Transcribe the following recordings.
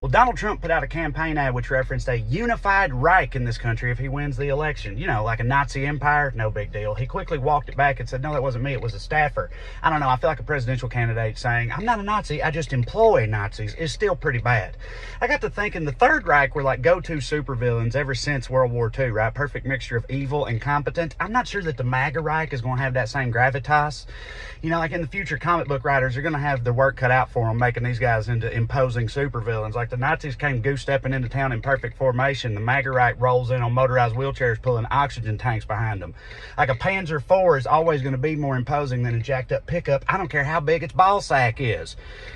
Well, Donald Trump put out a campaign ad which referenced a unified Reich in this country if he wins the election. You know, like a Nazi empire, no big deal. He quickly walked it back and said, no, that wasn't me, it was a staffer. I don't know, I feel like a presidential candidate saying, I'm not a Nazi, I just employ Nazis is still pretty bad. I got to thinking the Third Reich were like go-to supervillains ever since World War II, right? Perfect mixture of evil and competent. I'm not sure that the MAGA Reich is going to have that same gravitas. You know, like in the future, comic book writers are going to have their work cut out for them, making these guys into imposing supervillains. Like the Nazis came goose-stepping into town in perfect formation. The MAGA Reich rolls in on motorized wheelchairs pulling oxygen tanks behind them. Like a Panzer IV is always going to be more imposing than a jacked-up pickup. I don't care how big its ball sack is.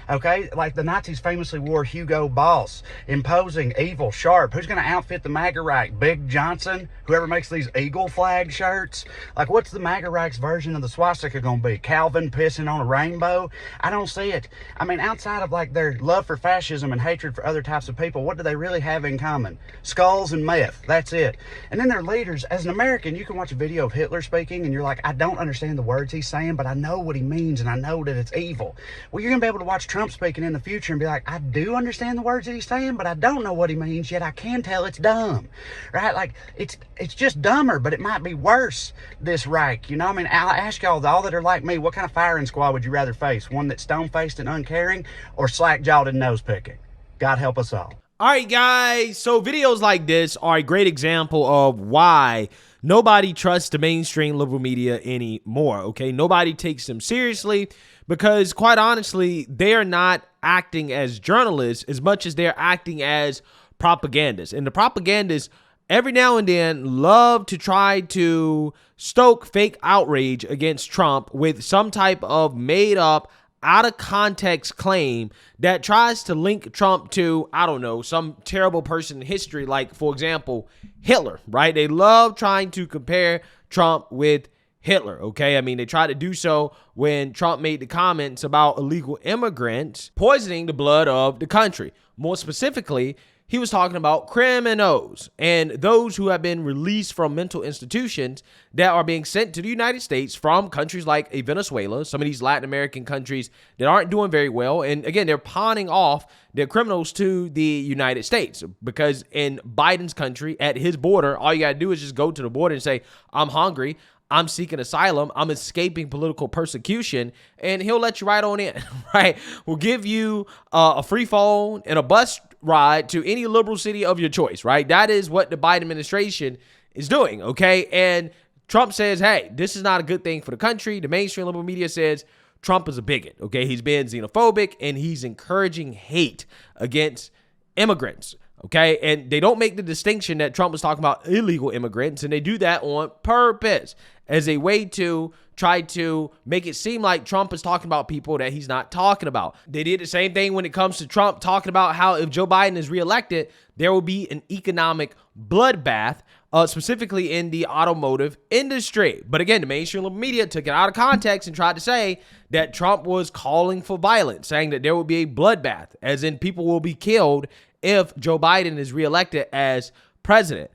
Okay? Like the Nazis famously wore Hugo Boss. Imposing, evil, sharp. Who's going to outfit the MAGA Reich? Big Johnson? Whoever makes these eagle flag shirts? Like, what's the MAGA Reich's version of the swastika going to be? Calvin pissing on a rainbow? I don't see it. I mean, outside of like their love for fascism and hatred for other types of people, what do they really have in common? Skulls and meth. That's it. And then their leaders. As an American, you can watch a video of Hitler speaking and you're like, I don't understand the words he's saying, but I know what he means and I know that it's evil. Well, you're going to be able to watch Trump speaking in the future and be like, I do understand the words that he's saying, but I don't know what he means, yet I can tell it's dumb. Right? Like, it's just dumber, but it might be worse, this Reich. You know, I mean, I'll ask y'all, all that are like me, what kind of firing squad would you rather face? One that's stone-faced and uncaring, or slack-jawed and nose-picking? God help us all. All right, guys, so videos like this are a great example of why nobody trusts the mainstream liberal media anymore, okay? Nobody takes them seriously because, quite honestly, they are not acting as journalists as much as they're acting as propagandists. And the propagandists, every now and then, love to try to stoke fake outrage against Trump with some type of made-up, out-of-context claim that tries to link Trump to, I don't know, some terrible person in history, like, for example, Hitler, right? They love trying to compare Trump with Hitler, okay? I mean, they tried to do so when Trump made the comments about illegal immigrants poisoning the blood of the country. More specifically, he was talking about criminals and those who have been released from mental institutions that are being sent to the United States from countries like Venezuela, some of these Latin American countries that aren't doing very well. And again, they're pawning off their criminals to the United States because in Biden's country, at his border, all you got to do is just go to the border and say, I'm hungry, I'm seeking asylum, I'm escaping political persecution, and he'll let you right on in, right? We'll give you a free phone and a bus ride to any liberal city of your choice, right? That is what the Biden administration is doing, okay? And Trump says, hey, this is not a good thing for the country. The mainstream liberal media says Trump is a bigot, okay? He's being xenophobic and he's encouraging hate against immigrants, okay? And they don't make the distinction that Trump was talking about illegal immigrants, and they do that on purpose as a way to try to make it seem like Trump is talking about people that he's not talking about. They did the same thing when it comes to Trump talking about how if Joe Biden is reelected, there will be an economic bloodbath, specifically in the automotive industry. But again, the mainstream media took it out of context and tried to say that Trump was calling for violence, saying that there will be a bloodbath, as in people will be killed if Joe Biden is reelected as president.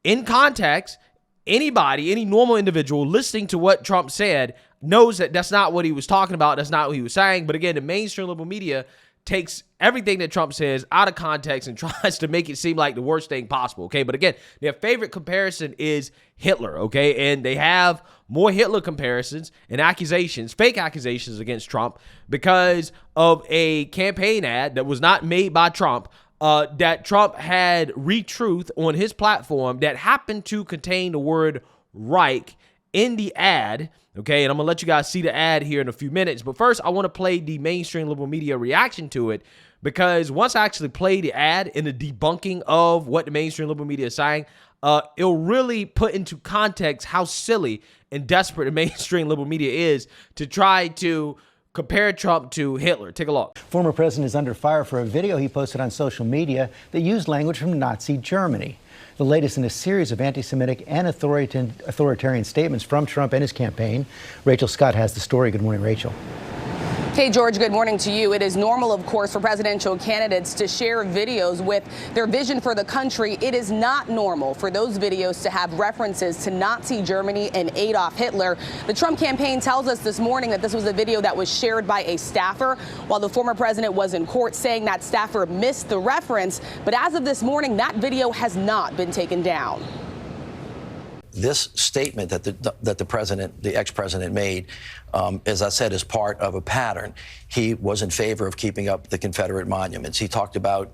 In context, anybody, any normal individual listening to what Trump said knows that that's not what he was talking about. That's not what he was saying. But again, the mainstream liberal media takes everything that Trump says out of context and tries to make it seem like the worst thing possible, okay? But again, their favorite comparison is Hitler, okay? And they have more Hitler comparisons and accusations, fake accusations against Trump because of a campaign ad that was not made by Trump, that Trump had retruth on his platform that happened to contain the word Reich in the ad, okay? And I'm going to let you guys see the ad here in a few minutes. But first, I want to play the mainstream liberal media reaction to it because once I actually play the ad and the debunking of what the mainstream liberal media is saying, it'll really put into context how silly and desperate the mainstream liberal media is to try to compare Trump to Hitler. Take a look. Former president is under fire for a video he posted on social media that used language from Nazi Germany. The latest in a series of anti-Semitic and authoritarian statements from Trump and his campaign. Rachel Scott has the story. Good morning, Rachel. Hey, George, good morning to you. It is normal, of course, for presidential candidates to share videos with their vision for the country. It is not normal for those videos to have references to Nazi Germany and Adolf Hitler. The Trump campaign tells us this morning that this was a video that was shared by a staffer while the former president was in court, saying that staffer missed the reference. But as of this morning, that video has not been taken down. This statement that the president, the ex-president made, as I said, is part of a pattern. He was in favor of keeping up the Confederate monuments. He talked about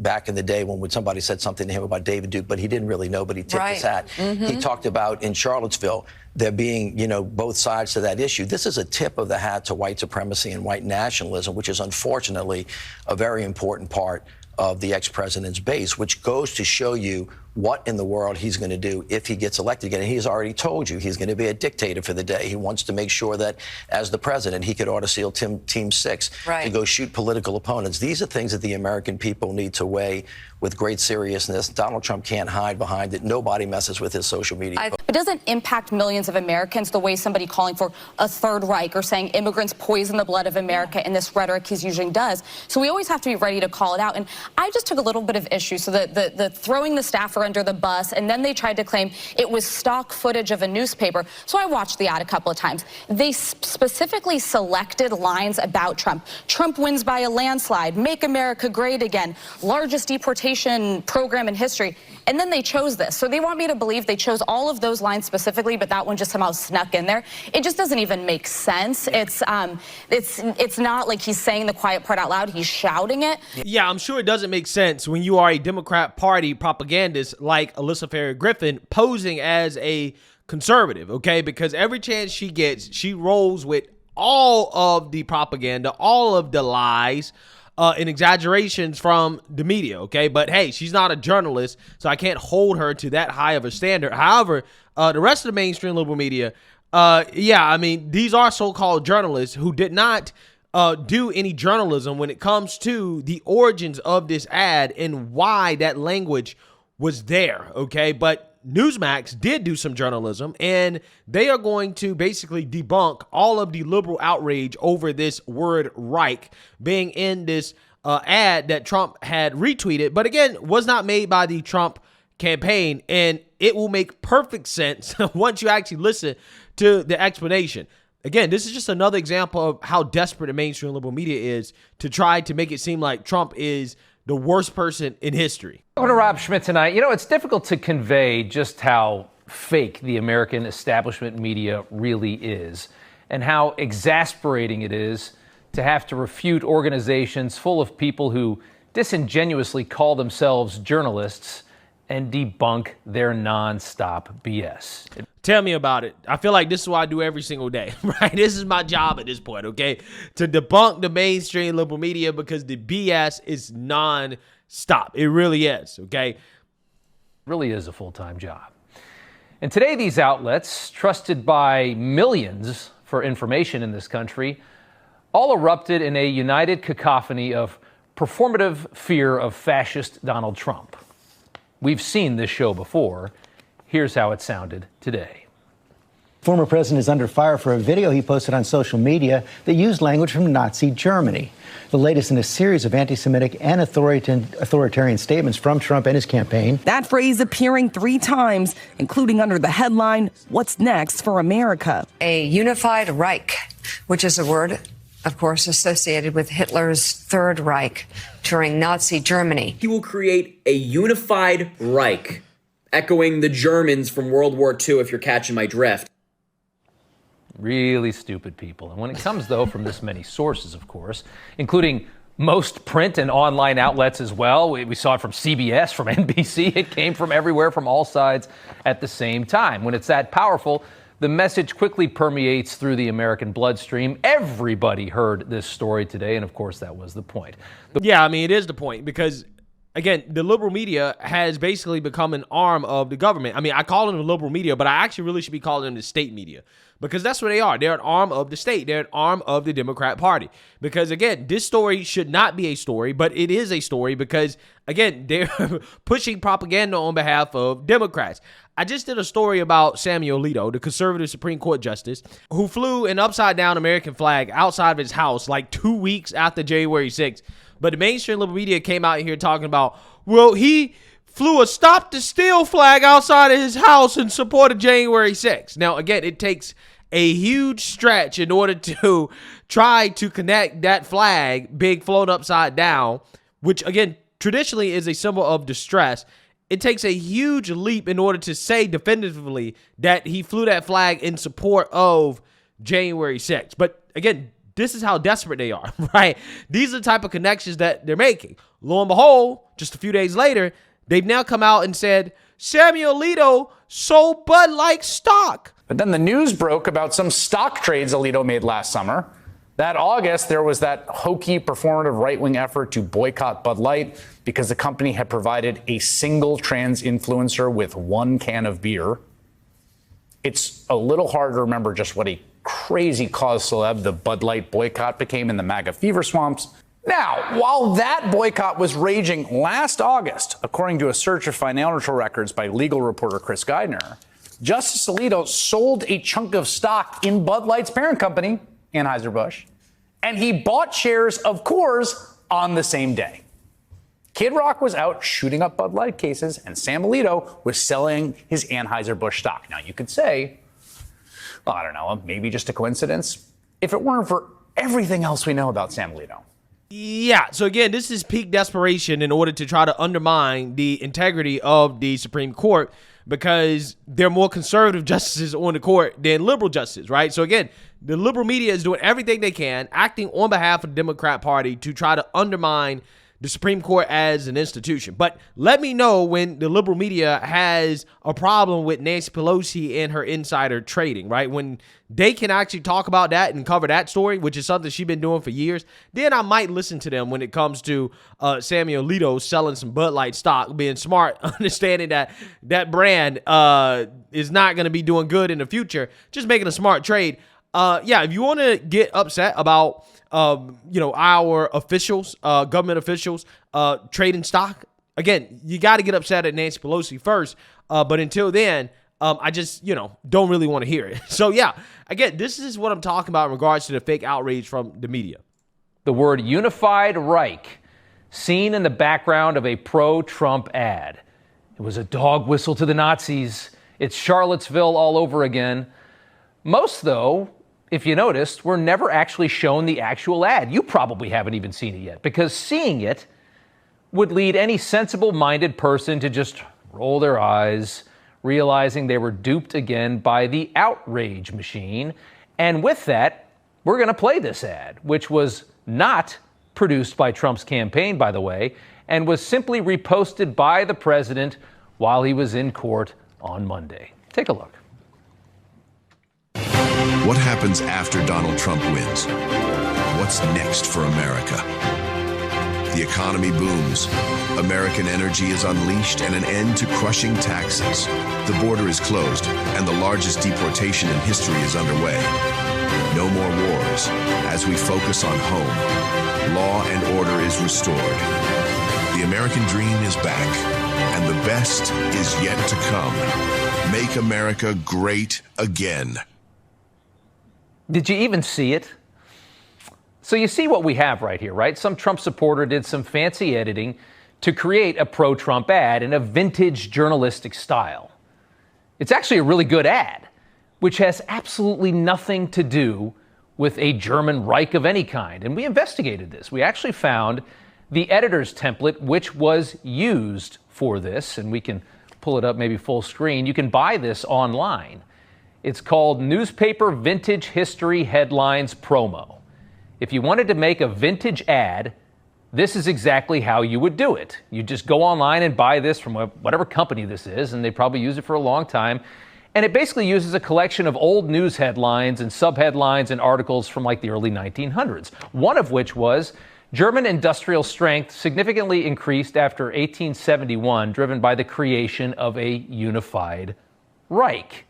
back in the day when somebody said something to him about David Duke, but he didn't really know, but he tipped his hat. He talked about in Charlottesville there being, both sides to that issue. This is a tip of the hat to white supremacy and white nationalism, which is unfortunately a very important part of the ex-president's base, which goes to show you what in the world he's going to do if he gets elected again. And he's already told you he's going to be a dictator for the day. He wants to make sure that as the president, he could order SEAL Team 6 to go shoot political opponents. These are things that the American people need to weigh with great seriousness. Donald Trump can't hide behind it. Nobody messes with his social media. It doesn't impact millions of Americans the way somebody calling for a third Reich or saying immigrants poison the blood of America in this rhetoric he's using does. So we always have to be ready to call it out. And I just took a little bit of issue. So the throwing the staffer under the bus, and then they tried to claim it was stock footage of a newspaper. So I watched the ad a couple of times. They specifically selected lines about Trump. Trump wins by a landslide, make America great again, largest deportation program in history. And then they chose this. So they want me to believe they chose all of those lines specifically, but that one just somehow snuck in there. It just doesn't even make sense. It's not like he's saying the quiet part out loud. He's shouting it. Yeah, I'm sure it doesn't make sense when you are a Democrat Party propagandist like Alyssa Farah Griffin posing as a conservative, okay? Because every chance she gets, she rolls with all of the propaganda, all of the lies, and exaggerations from the media, okay? But hey, she's not a journalist, so I can't hold her to that high of a standard. However, the rest of the mainstream liberal media, yeah, I mean, these are so-called journalists who did not do any journalism when it comes to the origins of this ad and why that language was there, okay? But NewsMax did do some journalism, and they are going to basically debunk all of the liberal outrage over this word Reich being in this ad that Trump had retweeted, but again, was not made by the Trump campaign, and it will make perfect sense once you actually listen to the explanation. Again, this is just another example of how desperate the mainstream liberal media is to try to make it seem like Trump is the worst person in history. Welcome to Rob Schmitt tonight. It's difficult to convey just how fake the American establishment media really is and how exasperating it is to have to refute organizations full of people who disingenuously call themselves journalists and debunk their nonstop BS. Tell me about it. I feel like this is what I do every single day, right? This is my job at this point, okay? To debunk the mainstream liberal media because the BS is non-stop. It really is, okay? It really is a full-time job. And today, these outlets, trusted by millions for information in this country, all erupted in a united cacophony of performative fear of fascist Donald Trump. We've seen this show before. Here's how it sounded today. Former president is under fire for a video he posted on social media that used language from Nazi Germany. The latest in a series of anti-Semitic and authoritarian statements from Trump and his campaign. That phrase appearing 3 times, including under the headline, "What's next for America?" A unified Reich, which is a word, of course, associated with Hitler's Third Reich during Nazi Germany. He will create a unified Reich, echoing the Germans from World War II, if you're catching my drift. Really stupid people. And when it comes, though, from this many sources, of course, including most print and online outlets as well. We saw it from CBS, from NBC. It came from everywhere, from all sides at the same time. When it's that powerful, the message quickly permeates through the American bloodstream. Everybody heard this story today, and of course, that was the point. Yeah, I mean, it is the point because, again, the liberal media has basically become an arm of the government. I mean, I call them the liberal media, but I actually really should be calling them the state media because that's what they are. They're an arm of the state. They're an arm of the Democrat Party. Because, again, this story should not be a story, but it is a story because, again, they're pushing propaganda on behalf of Democrats. I just did a story about Samuel Alito, the conservative Supreme Court justice, who flew an upside-down American flag outside of his house like 2 weeks after January 6th. But the mainstream liberal media came out here talking about, well, he flew a Stop the Steal flag outside of his house in support of January 6th. Now, again, it takes a huge stretch in order to try to connect that flag, big flown upside down, which, again, traditionally is a symbol of distress. It takes a huge leap in order to say definitively that he flew that flag in support of January 6th. But again, this is how desperate they are, right? These are the type of connections that they're making. Lo and behold, just a few days later, they've now come out and said, Samuel Alito sold Bud Light stock. But then the news broke about some stock trades Alito made last summer. That August, there was that hokey performative right-wing effort to boycott Bud Light because the company had provided a single trans influencer with 1 can of beer. It's a little hard to remember just what a crazy cause celeb the Bud Light boycott became in the MAGA fever swamps. Now, while that boycott was raging last August, according to a search of financial records by legal reporter Chris Geidner, Justice Alito sold a chunk of stock in Bud Light's parent company, Anheuser-Busch, and he bought shares of Coors on the same day. Kid Rock was out shooting up Bud Light cases, and Sam Alito was selling his Anheuser-Busch stock. Now, you could say, well, I don't know, maybe just a coincidence, if it weren't for everything else we know about Sam Alito. Yeah, so again, this is peak desperation in order to try to undermine the integrity of the Supreme Court because there are more conservative justices on the court than liberal justices, right? So again, the liberal media is doing everything they can, acting on behalf of the Democrat Party to try to undermine the Supreme Court as an institution. But let me know when the liberal media has a problem with Nancy Pelosi and her insider trading, right? When they can actually talk about that and cover that story, which is something she's been doing for years, then I might listen to them when it comes to Samuel Alito selling some Bud Light stock, being smart, understanding that that brand is not going to be doing good in the future, just making a smart trade. Yeah, if you want to get upset about our officials, government officials, trading stock, again, you got to get upset at Nancy Pelosi first. But until then, I just, don't really want to hear it. So, yeah, again, this is what I'm talking about in regards to the fake outrage from the media. The word unified Reich seen in the background of a pro-Trump ad. It was a dog whistle to the Nazis. It's Charlottesville all over again. Most, though, if you noticed, were never actually shown the actual ad. You probably haven't even seen it yet, because seeing it would lead any sensible-minded person to just roll their eyes, realizing they were duped again by the outrage machine. And with that, we're going to play this ad, which was not produced by Trump's campaign, by the way, and was simply reposted by the president while he was in court on Monday. Take a look. What happens after Donald Trump wins? What's next for America? The economy booms. American energy is unleashed and an end to crushing taxes. The border is closed and the largest deportation in history is underway. No more wars as we focus on home. Law and order is restored. The American dream is back and the best is yet to come. Make America great again. Did you even see it? So you see what we have right here, right? Some Trump supporter did some fancy editing to create a pro-Trump ad in a vintage journalistic style. It's actually a really good ad, which has absolutely nothing to do with a German Reich of any kind. And we investigated this. We actually found the editor's template, which was used for this, and we can pull it up maybe full screen. You can buy this online. It's called Newspaper Vintage History Headlines Promo. If you wanted to make a vintage ad, this is exactly how you would do it. You just go online and buy this from whatever company this is, and they probably use it for a long time. And it basically uses a collection of old news headlines and subheadlines and articles from like the early 1900s, one of which was German industrial strength significantly increased after 1871, driven by the creation of a unified Reich.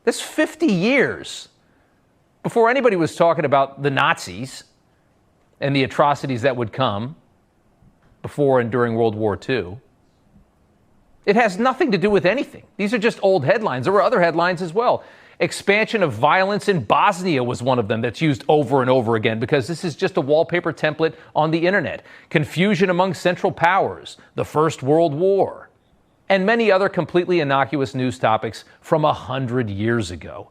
That's 50 years before anybody was talking about the Nazis and the atrocities that would come before and during World War II. It has nothing to do with anything. These are just old headlines. There were other headlines as well. Expansion of violence in Bosnia was one of them that's used over and over again because this is just a wallpaper template on the internet. Confusion among Central Powers, the First World War, and many other completely innocuous news topics from 100 years ago.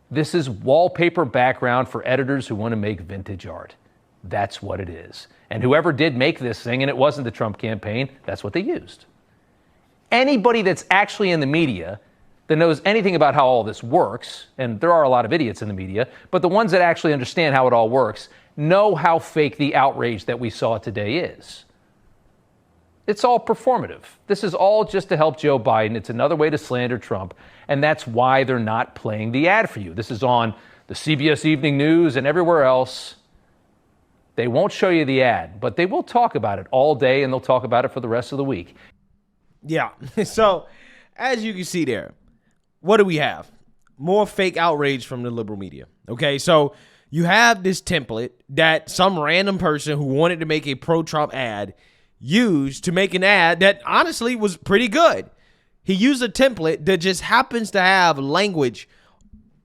This is wallpaper background for editors who want to make vintage art. That's what it is. And whoever did make this thing, and it wasn't the Trump campaign, that's what they used. Anybody that's actually in the media that knows anything about how all this works, and there are a lot of idiots in the media, but the ones that actually understand how it all works know how fake the outrage that we saw today is. It's all performative. This is all just to help Joe Biden. It's another way to slander Trump, and that's why they're not playing the ad for you. This is on the CBS Evening News and everywhere else. They won't show you the ad, but they will talk about it all day, and they'll talk about it for the rest of the week. Yeah. So, as you can see there, what do we have? More fake outrage from the liberal media. Okay, so you have this template that some random person who wanted to make a pro-Trump ad used to make an ad that honestly was pretty good. He used a template that just happens to have language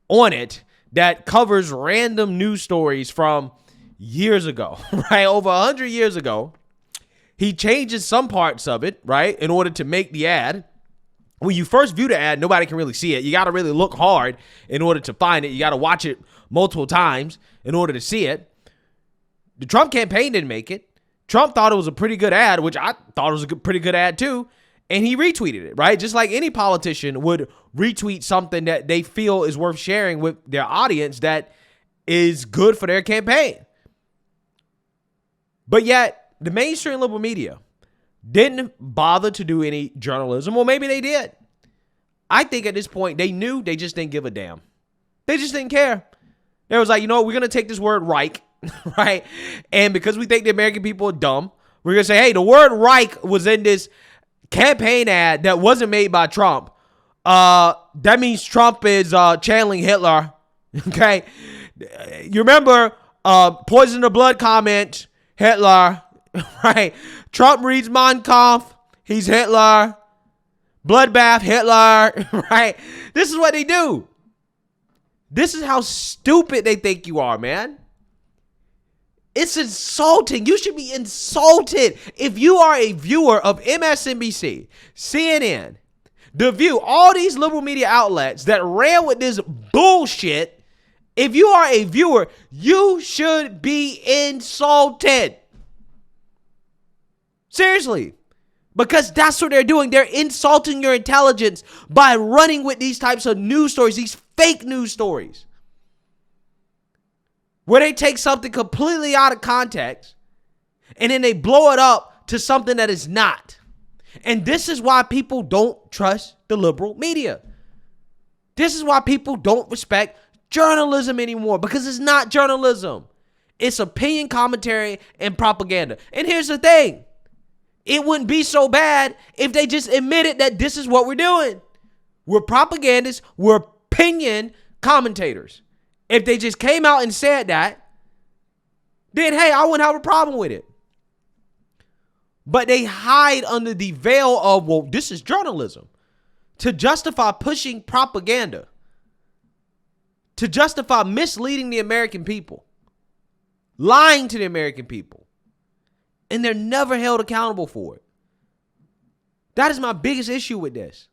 on it that covers random news stories from years ago, right? Over 100 years ago. He changes some parts of it, right, in order to make the ad. When you first view the ad, nobody can really see it. You got to really look hard in order to find it. You got to watch it multiple times in order to see it. The Trump campaign didn't make it. Trump thought it was a pretty good ad, which I thought was a pretty good ad too, and he retweeted it, right? Just like any politician would retweet something that they feel is worth sharing with their audience that is good for their campaign. But yet, the mainstream liberal media didn't bother to do any journalism. Well, maybe they did. I think at this point, they knew, they just didn't give a damn. They just didn't care. They was like, you know what, we're going to take this word Reich, right? And because we think the American people are dumb, we're going to say, hey, the word Reich was in this campaign ad that wasn't made by Trump. That means Trump is channeling Hitler, okay? You remember poison the blood comment, Hitler, right? Trump reads Mein Kampf, he's Hitler. Bloodbath, Hitler, right? This is what they do. This is how stupid they think you are, man. It's insulting. You should be insulted if you are a viewer of MSNBC, CNN, The View, all these liberal media outlets that ran with this bullshit. If you are a viewer, you should be insulted. Seriously. Because that's what they're doing. They're insulting your intelligence by running with these types of news stories, these fake news stories, where they take something completely out of context and then they blow it up to something that is not. And this is why people don't trust the liberal media. This is why people don't respect journalism anymore, because it's not journalism. It's opinion, commentary, and propaganda. And here's the thing. It wouldn't be so bad if they just admitted that this is what we're doing. We're propagandists. We're opinion commentators. If they just came out and said that, then, hey, I wouldn't have a problem with it. But they hide under the veil of, well, this is journalism, to justify pushing propaganda, to justify misleading the American people, lying to the American people. And they're never held accountable for it. That is my biggest issue with this.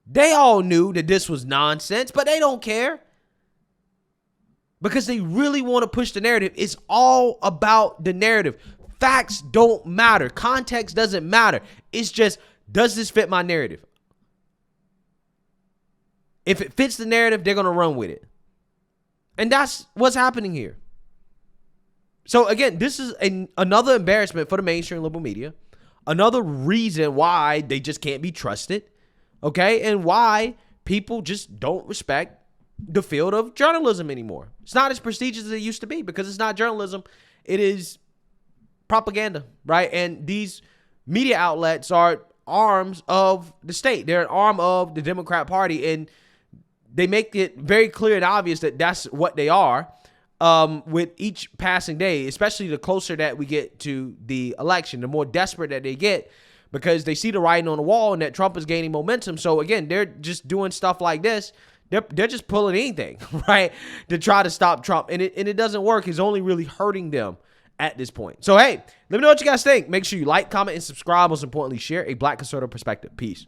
They all knew that this was nonsense, but they don't care. Because they really want to push the narrative. It's all about the narrative. Facts don't matter. Context doesn't matter. It's just, does this fit my narrative? If it fits the narrative, they're going to run with it. And that's what's happening here. So again, this is another embarrassment for the mainstream liberal media. Another reason why they just can't be trusted. Okay? And why people just don't respect the field of journalism anymore. It's not as prestigious as it used to be because it's not journalism. It is propaganda, right? And these media outlets are arms of the state. They're an arm of the Democrat Party. And they make it very clear and obvious that that's what they are with each passing day, especially the closer that we get to the election, the more desperate that they get because they see the writing on the wall and that Trump is gaining momentum. So, again, they're just doing stuff like this. They're just pulling anything, right, to try to stop Trump. And it doesn't work. It's only really hurting them at this point. So, hey, let me know what you guys think. Make sure you like, comment, and subscribe. Most importantly, share a Black conservative perspective. Peace.